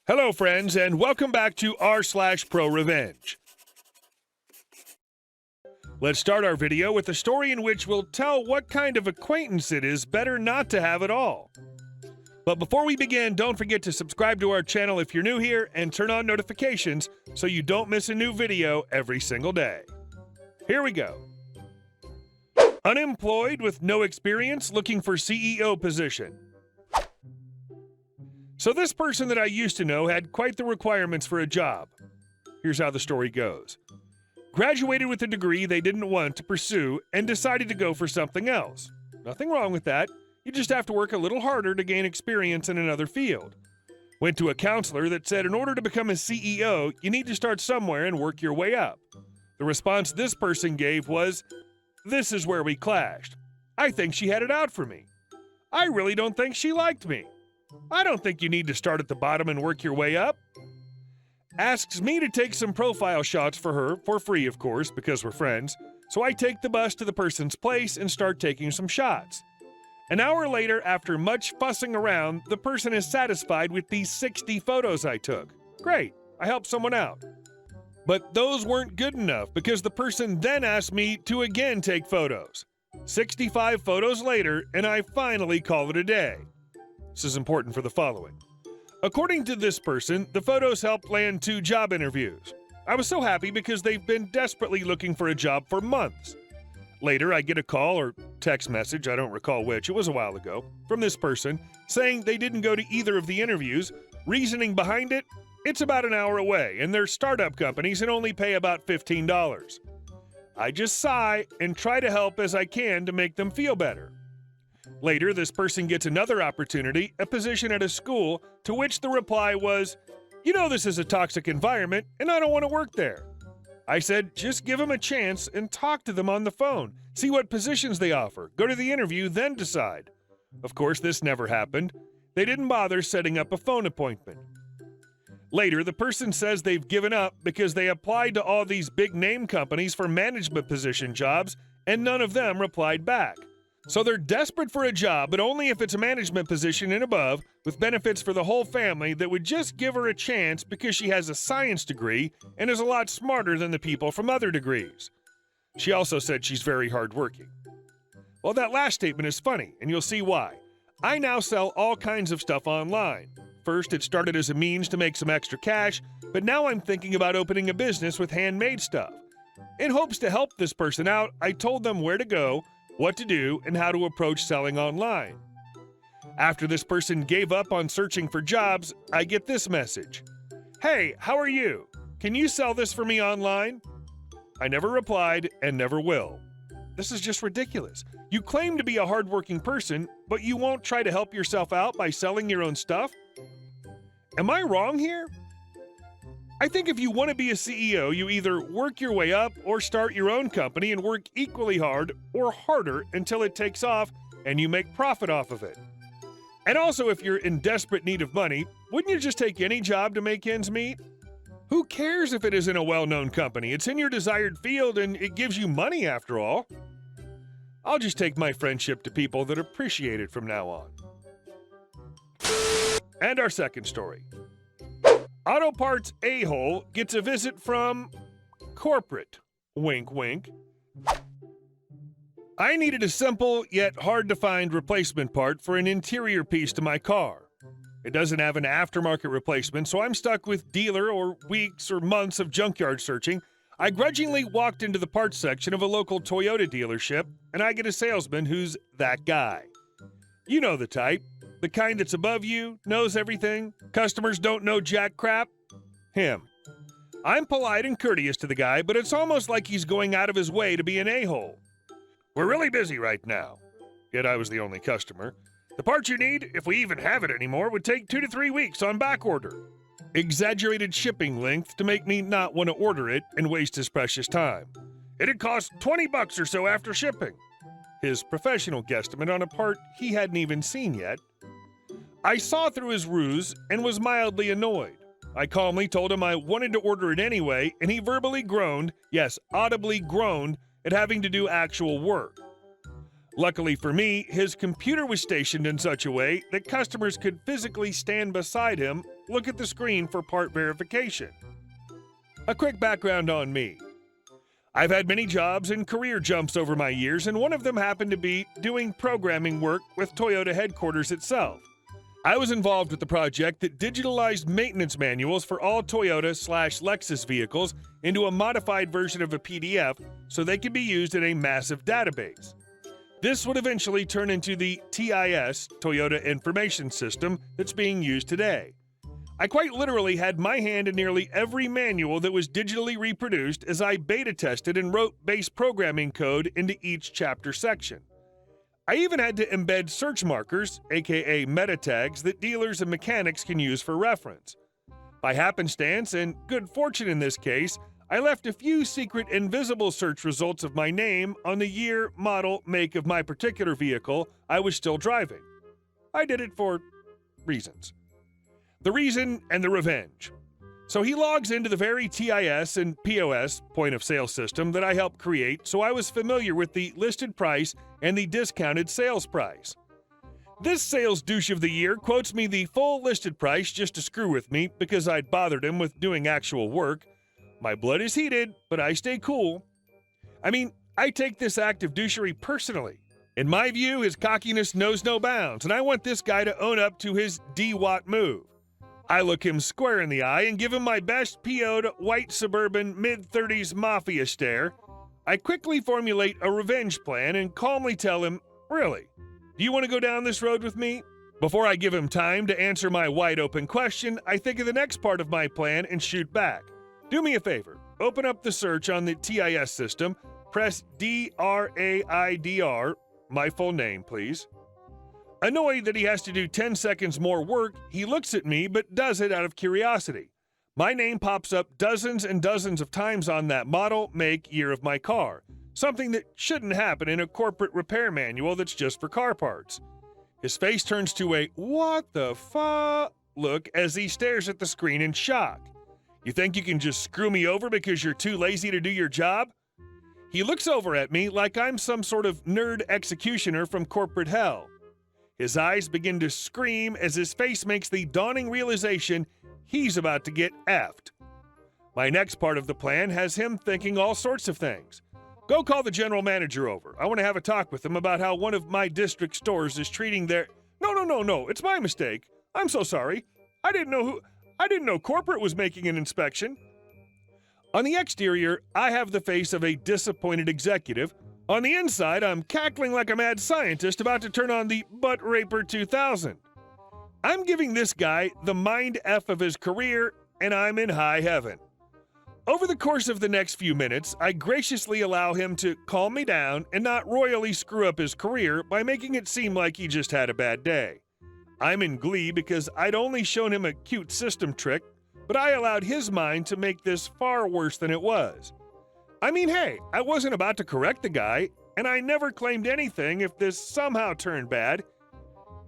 Hello, friends, and welcome back to r/ProRevenge. Let's start our video with a story in which we'll tell what kind of acquaintance it is better not to have at all. But before we begin, don't forget to subscribe to our channel if you're new here and turn on notifications so you don't miss a new video every single day. Here we go. Unemployed with no experience looking for CEO position. So this person that I used to know had quite the requirements for a job. Here's how the story goes. Graduated with a degree they didn't want to pursue and decided to go for something else. Nothing wrong with that. You just have to work a little harder to gain experience in another field. Went to a counselor that said in order to become a CEO, you need to start somewhere and work your way up. The response this person gave was, "This is where we clashed. I think she had it out for me. I really don't think she liked me. I don't think you need to start at the bottom and work your way up." Asks me to take some profile shots for her, for free of course, because we're friends, so I take the bus to the person's place and start taking some shots. An hour later, after much fussing around, the person is satisfied with these 60 photos I took. Great, I helped someone out. But those weren't good enough because the person then asked me to again take photos. 65 photos later, and I finally call it a day. This is important for the following. According to this person, the photos helped land 2 job interviews. I was so happy because they've been desperately looking for a job for months. Later, I get a call or text message, I don't recall which, it was a while ago, from this person saying they didn't go to either of the interviews. Reasoning behind it, it's about an hour away, and they're startup companies and only pay about $15. I just sigh and try to help as I can to make them feel better. Later, this person gets another opportunity, a position at a school, to which the reply was, "You know this is a toxic environment, and I don't want to work there." I said, just give them a chance and talk to them on the phone. See what positions they offer. Go to the interview, then decide. Of course, this never happened. They didn't bother setting up a phone appointment. Later, the person says they've given up because they applied to all these big name companies for management position jobs, and none of them replied back. So they're desperate for a job, but only if it's a management position and above, with benefits for the whole family that would just give her a chance because she has a science degree and is a lot smarter than the people from other degrees. She also said she's very hardworking. Well, that last statement is funny, and you'll see why. I now sell all kinds of stuff online. First, it started as a means to make some extra cash, but now I'm thinking about opening a business with handmade stuff. In hopes to help this person out, I told them where to go, what to do, and how to approach selling online. After this person gave up on searching for jobs, I get this message. "Hey, how are you? Can you sell this for me online?" I never replied and never will. This is just ridiculous. You claim to be a hardworking person, but you won't try to help yourself out by selling your own stuff? Am I wrong here? I think if you want to be a CEO, you either work your way up or start your own company and work equally hard or harder until it takes off and you make profit off of it. And also, if you're in desperate need of money, wouldn't you just take any job to make ends meet? Who cares if it isn't a well-known company? It's in your desired field and it gives you money after all. I'll just take my friendship to people that appreciate it from now on. And our second story. Auto parts a-hole gets a visit from corporate. Wink, wink. I needed a simple yet hard-to-find replacement part for an interior piece to my car. It doesn't have an aftermarket replacement, so I'm stuck with dealer or weeks or months of junkyard searching. I grudgingly walked into the parts section of a local Toyota dealership, and I get a salesman who's that guy. You know the type. The kind that's above you, knows everything, customers don't know jack crap. Him. I'm polite and courteous to the guy, but it's almost like he's going out of his way to be an a-hole. "We're really busy right now." Yet I was the only customer. "The part you need, if we even have it anymore, would take 2 to 3 weeks on back order." Exaggerated shipping length to make me not want to order it and waste his precious time. "It'd cost $20 or so after shipping." His professional guesstimate on a part he hadn't even seen yet. I saw through his ruse and was mildly annoyed. I calmly told him I wanted to order it anyway, and he verbally groaned, yes, audibly groaned, at having to do actual work. Luckily for me, his computer was stationed in such a way that customers could physically stand beside him look at the screen for part verification. A quick background on me. I've had many jobs and career jumps over my years, and one of them happened to be doing programming work with Toyota headquarters itself. I was involved with the project that digitalized maintenance manuals for all Toyota/Lexus vehicles into a modified version of a PDF so they could be used in a massive database. This would eventually turn into the TIS, Toyota Information System, that's being used today. I quite literally had my hand in nearly every manual that was digitally reproduced as I beta tested and wrote base programming code into each chapter section. I even had to embed search markers, aka meta tags, that dealers and mechanics can use for reference. By happenstance, and good fortune in this case, I left a few secret invisible search results of my name on the year, model, make of my particular vehicle I was still driving. I did it for reasons. The reason and the revenge. So he logs into the very TIS and POS, point of sale system, that I helped create, so I was familiar with the listed price and the discounted sales price. This sales douche of the year quotes me the full listed price just to screw with me because I'd bothered him with doing actual work. My blood is heated, but I stay cool. I mean, I take this act of douchery personally. In my view, his cockiness knows no bounds, and I want this guy to own up to his D-Watt move. I look him square in the eye and give him my best PO'd white suburban mid-30s mafia stare. I quickly formulate a revenge plan and calmly tell him, "Really? Do you want to go down this road with me?" Before I give him time to answer my wide-open question, I think of the next part of my plan and shoot back. Do me a favor. Open up the search on the TIS system, press DRAIDR, my full name, please. Annoyed that he has to do 10 seconds more work, he looks at me but does it out of curiosity. My name pops up dozens and dozens of times on that model, make, year of my car, something that shouldn't happen in a corporate repair manual that's just for car parts. His face turns to a "what the fuck" look as he stares at the screen in shock. You think you can just screw me over because you're too lazy to do your job? He looks over at me like I'm some sort of nerd executioner from corporate hell. His eyes begin to scream as his face makes the dawning realization he's about to get effed. My next part of the plan has him thinking all sorts of things. Go call the general manager over. I want to have a talk with him about how one of my district stores is treating their... No, it's my mistake. I'm so sorry. I didn't know corporate was making an inspection. On the exterior, I have the face of a disappointed executive. On the inside, I'm cackling like a mad scientist about to turn on the Butt Raper 2000. I'm giving this guy the mind F of his career, and I'm in high heaven. Over the course of the next few minutes, I graciously allow him to calm me down and not royally screw up his career by making it seem like he just had a bad day. I'm in glee because I'd only shown him a cute system trick, but I allowed his mind to make this far worse than it was. I mean, hey, I wasn't about to correct the guy, and I never claimed anything if this somehow turned bad.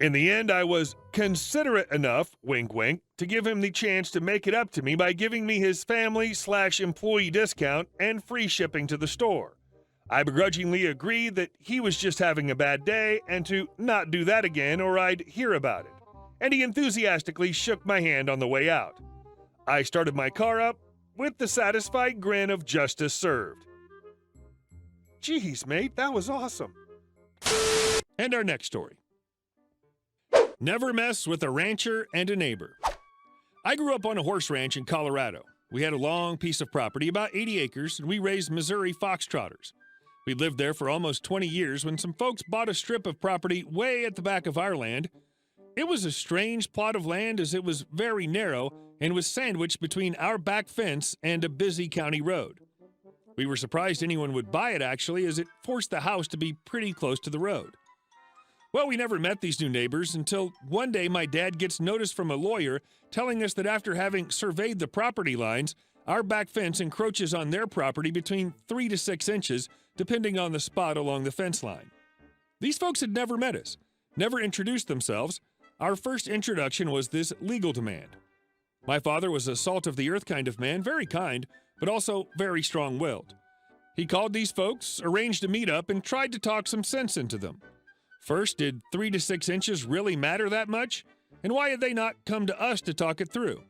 In the end, I was considerate enough, wink wink, to give him the chance to make it up to me by giving me his family/employee discount and free shipping to the store. I begrudgingly agreed that he was just having a bad day and to not do that again or I'd hear about it, and he enthusiastically shook my hand on the way out. I started my car up with the satisfied grin of justice served. Jeez, mate, that was awesome. And our next story. Never mess with a rancher and a neighbor. I grew up on a horse ranch in Colorado. We had a long piece of property, about 80 acres, and we raised Missouri foxtrotters. We lived there for almost 20 years when some folks bought a strip of property way at the back of our land. It was a strange plot of land as it was very narrow and was sandwiched between our back fence and a busy county road. We were surprised anyone would buy it, actually, as it forced the house to be pretty close to the road. Well, we never met these new neighbors until one day my dad gets notice from a lawyer telling us that after having surveyed the property lines, our back fence encroaches on their property between 3 to 6 inches, depending on the spot along the fence line. These folks had never met us, never introduced themselves. Our first introduction was this legal demand. My father was a salt-of-the-earth kind of man, very kind, but also very strong-willed. He called these folks, arranged a meet-up, and tried to talk some sense into them. First, did 3 to 6 inches really matter that much? and why had they not come to us to talk it through?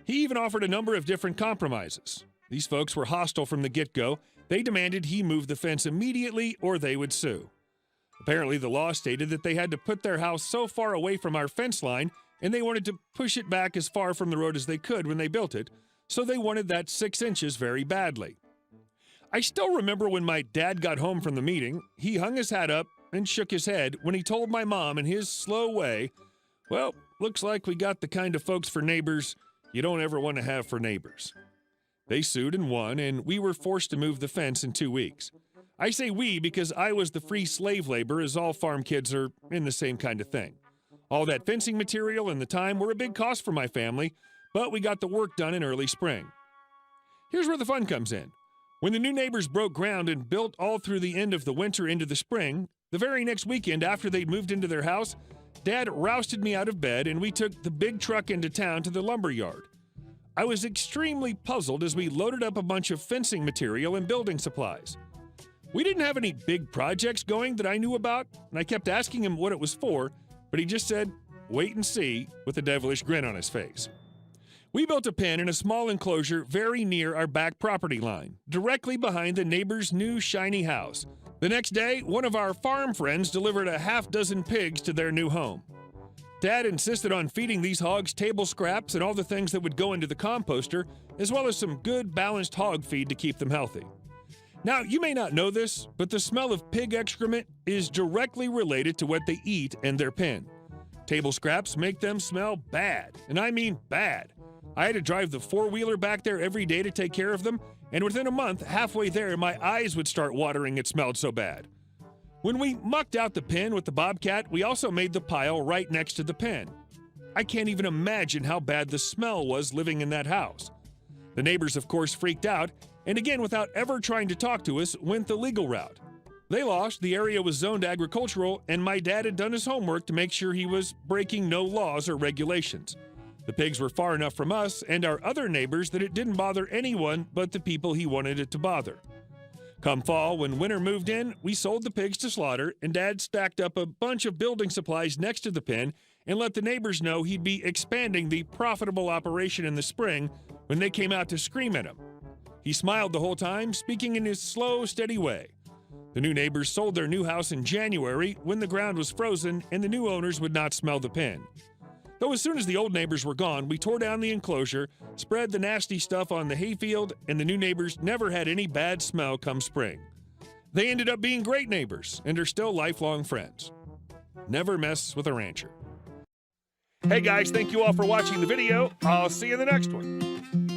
He even offered a number of different compromises. These folks were hostile from the get-go. They demanded he move the fence immediately or they would sue. Apparently, the law stated that they had to put their house so far away from our fence line, and they wanted to push it back as far from the road as they could when they built it, so they wanted that 6 inches very badly. I still remember when my dad got home from the meeting, he hung his hat up and shook his head when he told my mom in his slow way, "Well, looks like we got the kind of folks for neighbors you don't ever want to have for neighbors." They sued and won, and we were forced to move the fence in 2 weeks. I say we because I was the free slave labor, as all farm kids are in the same kind of thing. All that fencing material and the time were a big cost for my family, but we got the work done in early spring. Here's where the fun comes in. When the new neighbors broke ground and built all through the end of the winter into the spring, the very next weekend after they'd moved into their house, Dad rousted me out of bed and we took the big truck into town to the lumber yard. I was extremely puzzled as we loaded up a bunch of fencing material and building supplies. We didn't have any big projects going that I knew about, and I kept asking him what it was for, but he just said, "Wait and see," with a devilish grin on his face. We built a pen in a small enclosure very near our back property line, directly behind the neighbor's new shiny house. The next day, one of our farm friends delivered a half-dozen pigs to their new home. Dad insisted on feeding these hogs table scraps and all the things that would go into the composter, as well as some good balanced hog feed to keep them healthy. Now, you may not know this, but the smell of pig excrement is directly related to what they eat in their pen. Table scraps make them smell bad, and I mean bad. I had to drive the four-wheeler back there every day to take care of them, and within a month, halfway there, my eyes would start watering, it smelled so bad. When we mucked out the pen with the bobcat, we also made the pile right next to the pen. I can't even imagine how bad the smell was living in that house. The neighbors, of course, freaked out, and again, without ever trying to talk to us, went the legal route. They lost, the area was zoned agricultural, and my dad had done his homework to make sure he was breaking no laws or regulations. The pigs were far enough from us and our other neighbors that it didn't bother anyone but the people he wanted it to bother. Come fall, when winter moved in, we sold the pigs to slaughter, and Dad stacked up a bunch of building supplies next to the pen and let the neighbors know he'd be expanding the profitable operation in the spring when they came out to scream at him. He smiled the whole time, speaking in his slow, steady way. The new neighbors sold their new house in January when the ground was frozen and the new owners would not smell the pen. Though as soon as the old neighbors were gone, we tore down the enclosure, spread the nasty stuff on the hayfield, and the new neighbors never had any bad smell come spring. They ended up being great neighbors and are still lifelong friends. Never mess with a rancher. Hey guys, thank you all for watching the video. I'll see you in the next one.